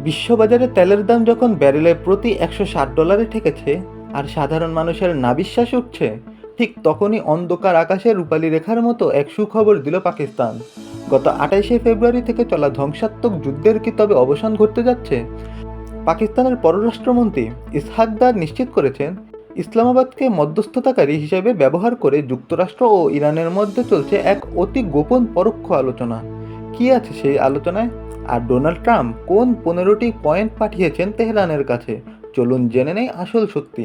বিশ্ববাজারে তেলের দাম যখন ব্যারেলে প্রতি $160 ঠেকেছে আর সাধারণ মানুষের নাভিশ্বাস উঠছে, ঠিক তখনই অন্ধকার আকাশে রূপালী রেখার মতো এক সুখবর দিল পাকিস্তান। গত 28শে ফেব্রুয়ারি থেকে চলা ধ্বংসাত্মক যুদ্ধের কি তবে অবসান ঘটতে যাচ্ছে? পাকিস্তানের পররাষ্ট্রমন্ত্রী ইসহাক দার নিশ্চিত করেছেন, ইসলামাবাদকে মধ্যস্থতাকারী হিসেবে ব্যবহার করে যুক্তরাষ্ট্র ও ইরানের মধ্যে চলছে এক অতি গোপন পরোক্ষ আলোচনা। কি আছে সেই আলোচনায়? আর ডোনাল্ড ট্রাম্প কোন 15টি পয়েন্ট পাঠিয়েছেন তেহরানের কাছে? চলুন জেনে নেই আসল সত্যি।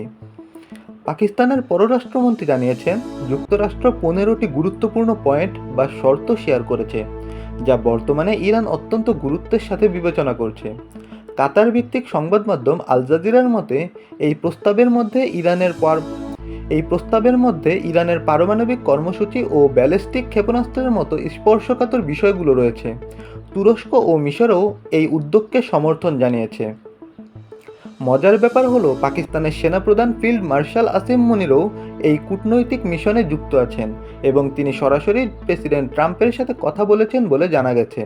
পাকিস্তানের পররাষ্ট্রমন্ত্রী জানিয়েছেন, যুক্তরাষ্ট্র 15টি গুরুত্বপূর্ণ পয়েন্ট বা শর্ত শেয়ার করেছে, যা বর্তমানে ইরান অত্যন্ত গুরুত্বের সাথে বিবেচনা করছে। কাতার ভিত্তিক সংবাদ মাধ্যম আল জাজিরার মতে, এই প্রস্তাবের মধ্যে ইরানের পারমাণবিক কর্মসূচি ও ব্যালিস্টিক ক্ষেপণাস্ত্রের মতো স্পর্শকাতর বিষয়গুলো রয়েছে। তুরস্ক ও মিশরও এই উদ্যোগকে সমর্থন জানিয়েছে। মজার ব্যাপার হলো, পাকিস্তানের সেনাপ্রধান ফিল্ড মার্শাল আসিম মুনিরও এই কূটনৈতিক মিশনে যুক্ত আছেন এবং তিনি সরাসরি প্রেসিডেন্ট ট্রাম্পের সাথে কথা বলেছেন বলে জানা গেছে।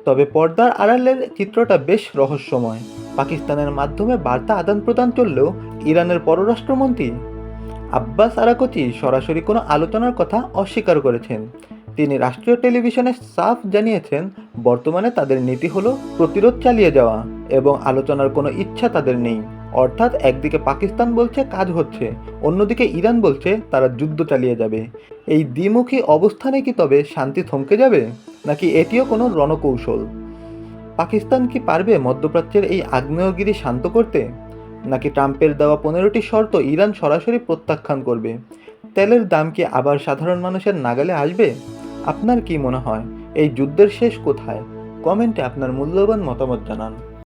তবে পর্দার আড়ালের চিত্রটা বেশ রহস্যময়। পাকিস্তানের মাধ্যমে বার্তা আদান প্রদান চললেও ইরানের পররাষ্ট্রমন্ত্রী আব্বাস আরাকচি সরাসরি কোনো আলোচনার কথা অস্বীকার করেছেন। তিনি রাষ্ট্রীয় টেলিভিশনে সাফ জানিয়েছেন, বর্তমানে তাদের নীতি হলো প্রতিরোধ চালিয়ে যাওয়া এবং আলোচনার কোনো ইচ্ছা তাদের নেই। অর্থাৎ একদিকে পাকিস্তান বলছে কাজ হচ্ছে, অন্যদিকে ইরান বলছে তারা যুদ্ধ চালিয়ে যাবে। এই দ্বিমুখী অবস্থানে কি তবে শান্তি থমকে যাবে, নাকি এটিও কোনো রণকৌশল? পাকিস্তান কি পারবে মধ্যপ্রাচ্যের এই আগ্নেয়গিরি শান্ত করতে, নাকি ট্রাম্পের দেওয়া 15টি শর্ত ইরান সরাসরি প্রত্যাখ্যান করবে? তেলের দাম কি আবার সাধারণ মানুষের নাগালে আসবে? আপনার কি মনে হয়, এই যুদ্ধের শেষ কোথায়? কমেন্টে আপনার মূল্যবান মতামত জানান।